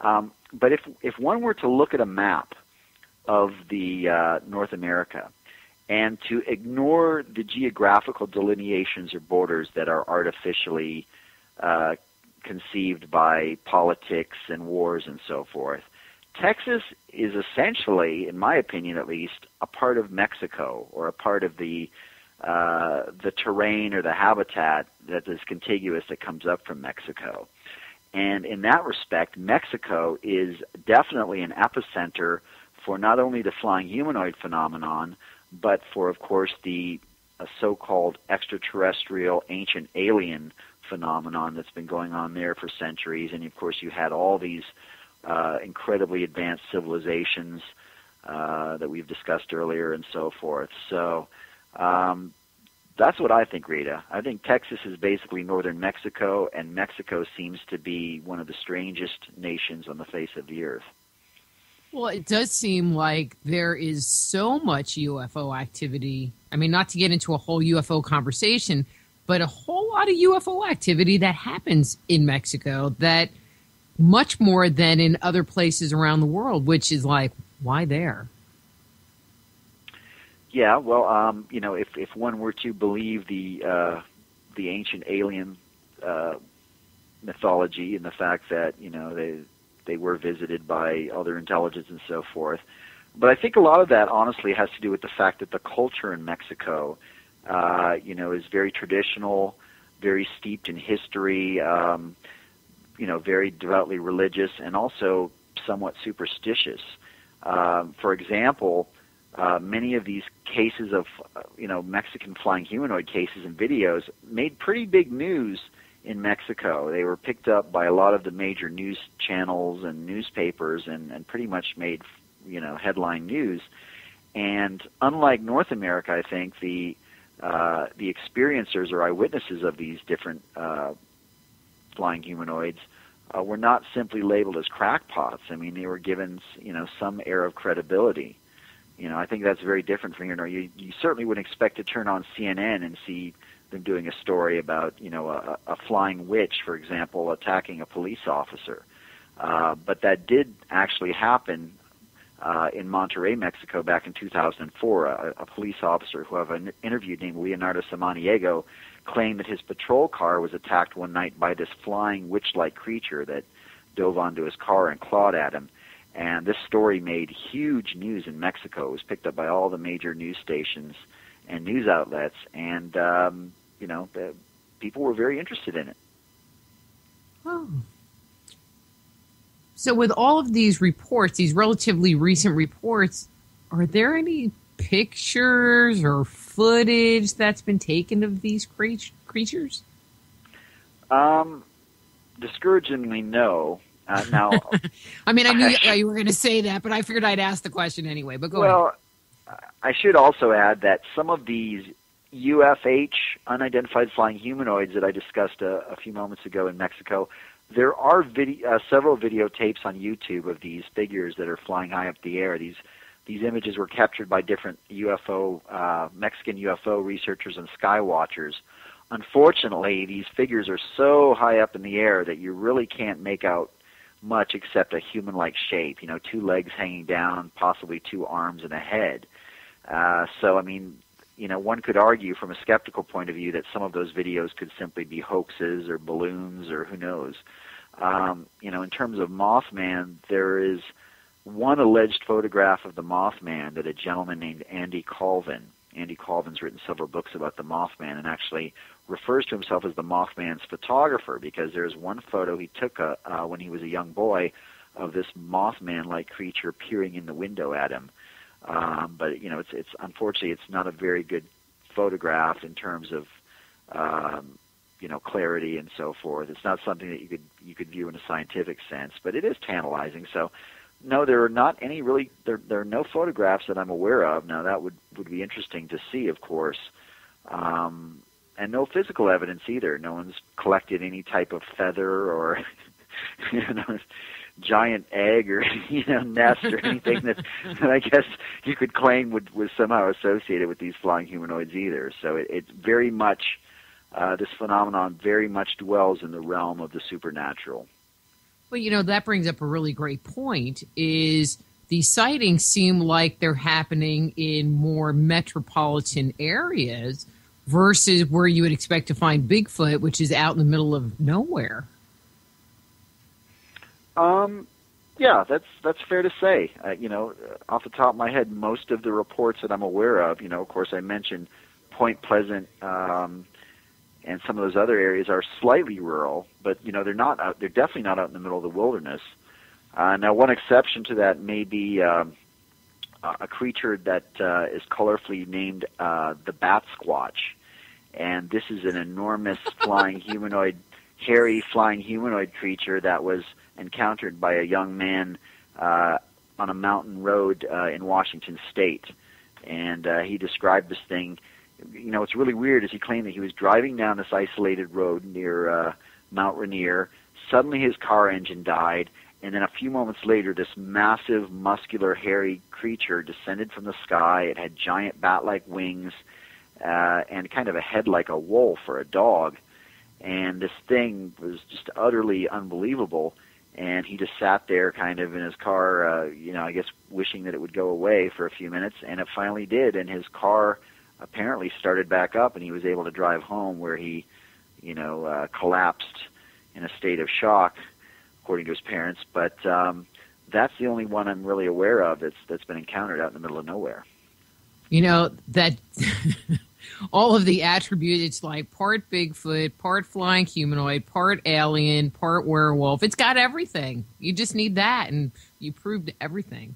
But if one were to look at a map of the North America and to ignore the geographical delineations or borders that are artificially conceived by politics and wars and so forth, Texas is essentially, in my opinion at least, a part of Mexico, or a part of the terrain or the habitat that is contiguous that comes up from Mexico. And in that respect, Mexico is definitely an epicenter for not only the flying humanoid phenomenon, but for, of course, the so-called extraterrestrial ancient alien phenomenon that's been going on there for centuries. And, of course, you had all these incredibly advanced civilizations that we've discussed earlier and so forth. So that's what I think, Rita. I think Texas is basically northern Mexico, and Mexico seems to be one of the strangest nations on the face of the earth. Well, it does seem like there is so much UFO activity. I mean, not to get into a whole UFO conversation, but a whole lot of UFO activity that happens in Mexico, that much more than in other places around the world, which is like, why there? Yeah, well, if one were to believe the ancient alien mythology and the fact that they were visited by other intelligence and so forth, but I think a lot of that honestly has to do with the fact that the culture in Mexico, is very traditional, very steeped in history, very devoutly religious, and also somewhat superstitious. For example, many of these cases of, Mexican flying humanoid cases and videos made pretty big news in Mexico. They were picked up by a lot of the major news channels and newspapers and pretty much made, headline news. And unlike North America, I think the experiencers or eyewitnesses of these different flying humanoids were not simply labeled as crackpots. I mean, they were given, some air of credibility. I think that's very different from here. You certainly wouldn't expect to turn on CNN and see them doing a story about, a flying witch, for example, attacking a police officer. But that did actually happen in Monterrey, Mexico, back in 2004. A police officer who I've interviewed named Leonardo Samaniego claimed that his patrol car was attacked one night by this flying witch-like creature that dove onto his car and clawed at him. And this story made huge news in Mexico. It was picked up by all the major news stations and news outlets, and people were very interested in it. Oh. So with all of these reports, these relatively recent reports, are there any pictures or footage that's been taken of these creatures? Discouragingly, no. Now, I mean, I knew you were going to say that, but I figured I'd ask the question anyway. But go ahead. Well, I should also add that some of these UFH, unidentified flying humanoids, that I discussed a few moments ago in Mexico, there are several videotapes on YouTube of these figures that are flying high up the air. These images were captured by different Mexican UFO researchers and sky watchers. Unfortunately, these figures are so high up in the air that you really can't make out much except a human-like shape, two legs hanging down, possibly two arms and a head. So, I mean, one could argue from a skeptical point of view that some of those videos could simply be hoaxes or balloons or who knows. In terms of Mothman, there is one alleged photograph of the Mothman that a gentleman named Andy Colvin. Andy Colvin's written several books about the Mothman and actually refers to himself as the Mothman's photographer, because there's one photo he took when he was a young boy of this Mothman-like creature peering in the window at him. But it's unfortunately it's not a very good photograph in terms of clarity and so forth. It's not something that you could view in a scientific sense, but it is tantalizing. So, no, there are not any really. There are no photographs that I'm aware of. Now that would be interesting to see, of course, and no physical evidence either. No one's collected any type of feather or giant egg or nest or anything that I guess you could claim was somehow associated with these flying humanoids either. So it very much this phenomenon very much dwells in the realm of the supernatural. Well, that brings up a really great point, is the sightings seem like they're happening in more metropolitan areas versus where you would expect to find Bigfoot, which is out in the middle of nowhere. Yeah, that's fair to say. Off the top of my head, most of the reports that I'm aware of, of course, I mentioned Point Pleasant and some of those other areas are slightly rural, but they're not out. They're definitely not out in the middle of the wilderness. Now, one exception to that may be a creature that is colorfully named the Bat Squatch, and this is an enormous hairy flying humanoid creature that was encountered by a young man on a mountain road in Washington State. And he described this thing. What's really weird is he claimed that he was driving down this isolated road near Mount Rainier. Suddenly his car engine died, and then a few moments later this massive, muscular, hairy creature descended from the sky. It had giant bat-like wings and kind of a head like a wolf or a dog. And this thing was just utterly unbelievable. And he just sat there kind of in his car, I guess wishing that it would go away for a few minutes, and it finally did. And his car apparently started back up, and he was able to drive home where he, collapsed in a state of shock, according to his parents. But that's the only one I'm really aware of that's been encountered out in the middle of nowhere. That all of the attributes, it's like part Bigfoot, part flying humanoid, part alien, part werewolf. It's got everything. You just need that, and you proved everything.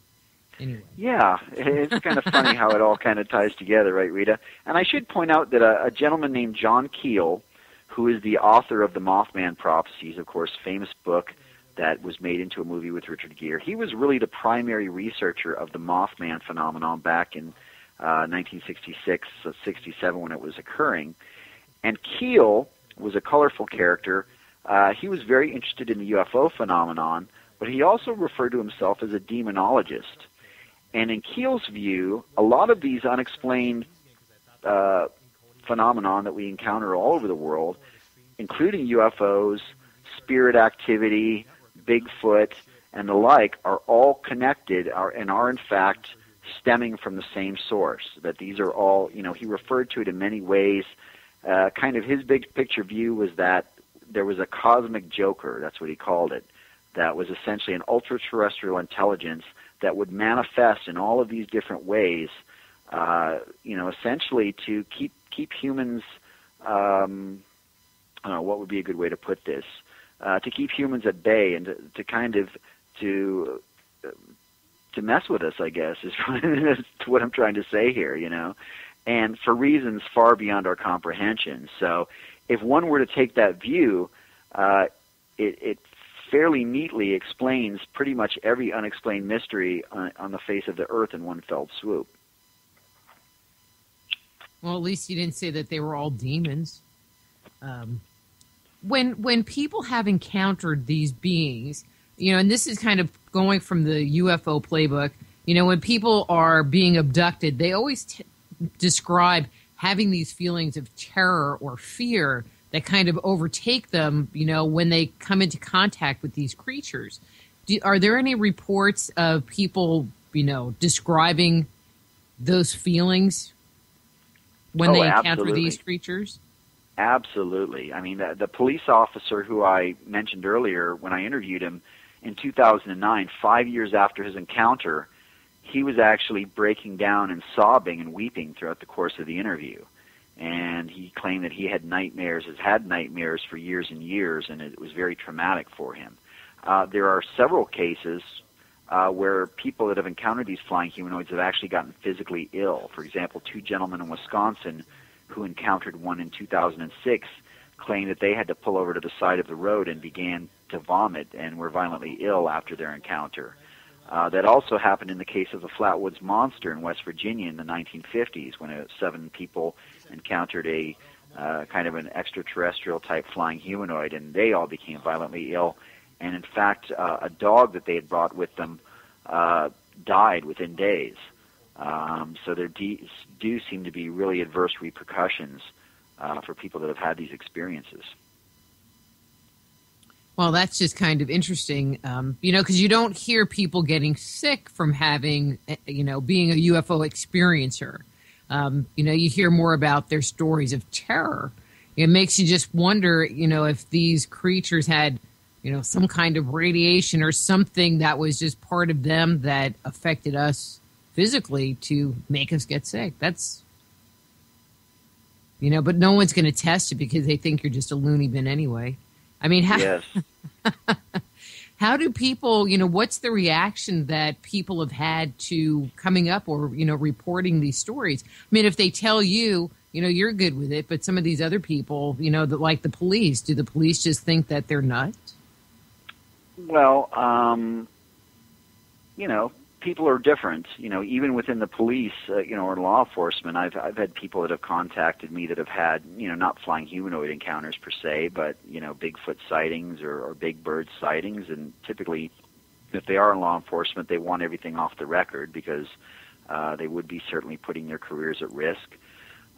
Anyway. Yeah, it's kind of funny how it all kind of ties together, right, Rita? And I should point out that a gentleman named John Keel, who is the author of the Mothman Prophecies, of course, famous book that was made into a movie with Richard Gere, he was really the primary researcher of the Mothman phenomenon back in 1966, 67 when it was occurring. And Keel was a colorful character. He was very interested in the UFO phenomenon, but he also referred to himself as a demonologist. And in Keel's view, a lot of these unexplained phenomenon that we encounter all over the world, including UFOs, spirit activity, Bigfoot, and the like, are all connected and are in fact stemming from the same source. That these are all, he referred to it in many ways. Kind of his big picture view was that there was a cosmic joker, that's what he called it, that was essentially an ultra-terrestrial intelligence that would manifest in all of these different ways, essentially to keep humans, I don't know, what would be a good way to put this, to keep humans at bay and to kind of to mess with us, I guess, is what I'm trying to say here, and for reasons far beyond our comprehension. So if one were to take that view, it fairly neatly explains pretty much every unexplained mystery on the face of the earth in one fell swoop. Well, at least you didn't say that they were all demons. When people have encountered these beings, and this is kind of going from the UFO playbook, when people are being abducted, they always describe having these feelings of terror or fear that kind of overtake them, when they come into contact with these creatures. Are there any reports of people, describing those feelings when they encounter these creatures? Absolutely. I mean, the police officer who I mentioned earlier, when I interviewed him in 2009, 5 years after his encounter, he was actually breaking down and sobbing and weeping throughout the course of the interview. And he claimed that he had had nightmares for years and years, and it was very traumatic for him. There are several cases where people that have encountered these flying humanoids have actually gotten physically ill. For example, 2 gentlemen in Wisconsin who encountered one in 2006 claimed that they had to pull over to the side of the road and began to vomit and were violently ill after their encounter. That also happened in the case of the Flatwoods Monster in West Virginia in the 1950s, when 7 people encountered a kind of an extraterrestrial type flying humanoid, and they all became violently ill. And in fact, a dog that they had brought with them died within days. So there do seem to be really adverse repercussions for people that have had these experiences. Well, that's just kind of interesting, because you don't hear people getting sick from having, being a UFO experiencer. You hear more about their stories of terror. It makes you just wonder, if these creatures had some kind of radiation or something that was just part of them that affected us physically to make us get sick. That's, but no one's going to test it because they think you're just a loony bin anyway. I mean, Yes. How do people, what's the reaction that people have had to coming up or, reporting these stories? I mean, if they tell you, you're good with it, but some of these other people, that like the police, do the police just think that they're nuts? Well, people are different. Even within the police, or law enforcement, I've had people that have contacted me that have had, not flying humanoid encounters per se, but Bigfoot sightings or big bird sightings. And typically, if they are in law enforcement, they want everything off the record because they would be certainly putting their careers at risk.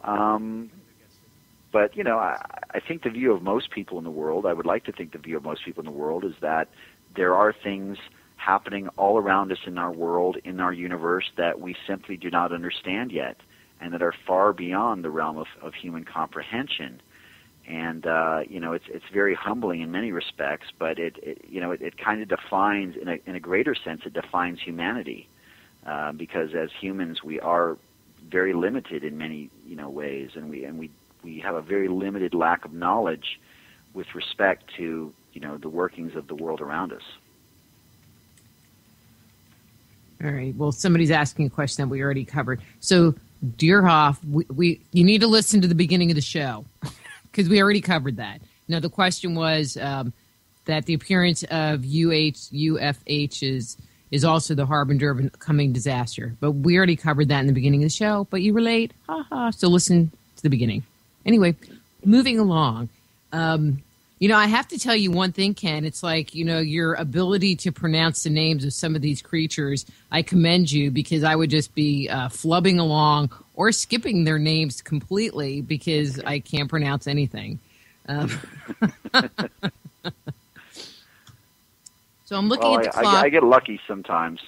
But I think the view of most people in the world, I would like to think the view of most people in the world is that there are things happening all around us in our world, in our universe, that we simply do not understand yet, and that are far beyond the realm of human comprehension. And it's very humbling in many respects, but it kind of defines, in a greater sense, it defines humanity, because as humans we are very limited in many ways, and we have a very limited lack of knowledge with respect to the workings of the world around us. All right. Well, somebody's asking a question that we already covered. So, Gerhard, you need to listen to the beginning of the show because we already covered that. Now, the question was that the appearance of UFH is also the harbinger of a coming disaster. But we already covered that in the beginning of the show. But you relate, so listen to the beginning. Anyway, moving along. I have to tell you one thing, Ken. It's like, your ability to pronounce the names of some of these creatures, I commend you because I would just be flubbing along or skipping their names completely because I can't pronounce anything. So I'm looking at the clock. I get lucky sometimes.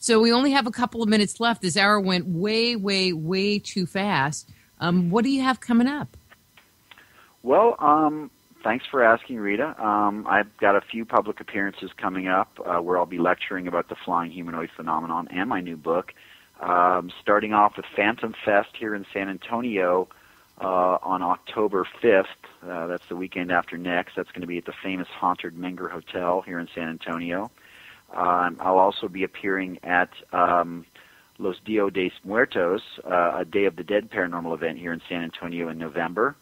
So we only have a couple of minutes left. This hour went way, way, way too fast. What do you have coming up? Well, thanks for asking, Rita. I've got a few public appearances coming up where I'll be lecturing about the flying humanoid phenomenon and my new book. Starting off with Phantom Fest here in San Antonio on October 5th. That's the weekend after next. That's going to be at the famous Haunted Menger Hotel here in San Antonio. I'll also be appearing at Los Dia de Muertos, a Day of the Dead paranormal event here in San Antonio in November.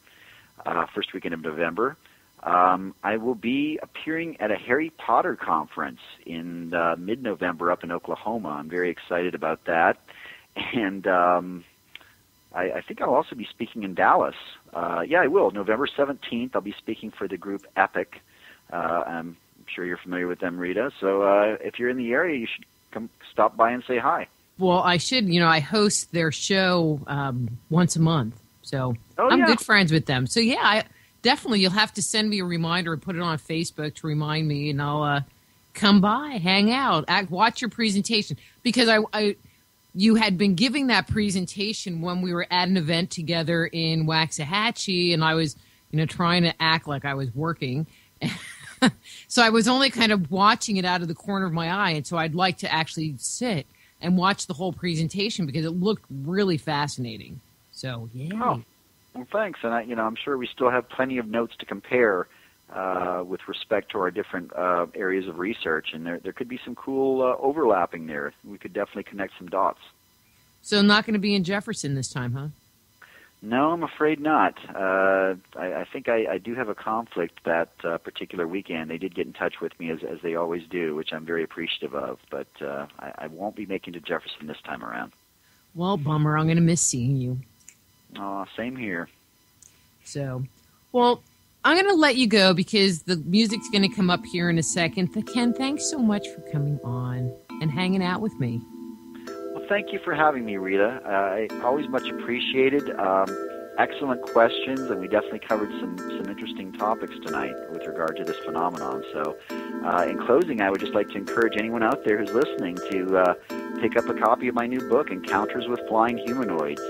First weekend of November. I will be appearing at a Harry Potter conference in mid-November up in Oklahoma. I'm very excited about that. And I think I'll also be speaking in Dallas. I will. November 17th, I'll be speaking for the group Epic. I'm sure you're familiar with them, Rita. So if you're in the area, you should come stop by and say hi. Well, I should. I host their show once a month. So I'm good friends with them. So, definitely you'll have to send me a reminder and put it on Facebook to remind me, and I'll come by, hang out, watch your presentation. Because you had been giving that presentation when we were at an event together in Waxahachie, and I was, trying to act like I was working. So I was only kind of watching it out of the corner of my eye, and so I'd like to actually sit and watch the whole presentation because it looked really fascinating. So, yeah. Oh, well, thanks. And, I'm sure we still have plenty of notes to compare with respect to our different areas of research. And there could be some cool overlapping there. We could definitely connect some dots. So not going to be in Jefferson this time, huh? No, I'm afraid not. I think I do have a conflict that particular weekend. They did get in touch with me, as they always do, which I'm very appreciative of. But I won't be making it to Jefferson this time around. Well, bummer. I'm going to miss seeing you. Oh, same here. So, well, I'm going to let you go because the music's going to come up here in a second. Ken, thanks so much for coming on and hanging out with me. Well, thank you for having me, Rita. I always much appreciated. Excellent questions, and we definitely covered some interesting topics tonight with regard to this phenomenon. So, in closing, I would just like to encourage anyone out there who's listening to pick up a copy of my new book, Encounters with Flying Humanoids.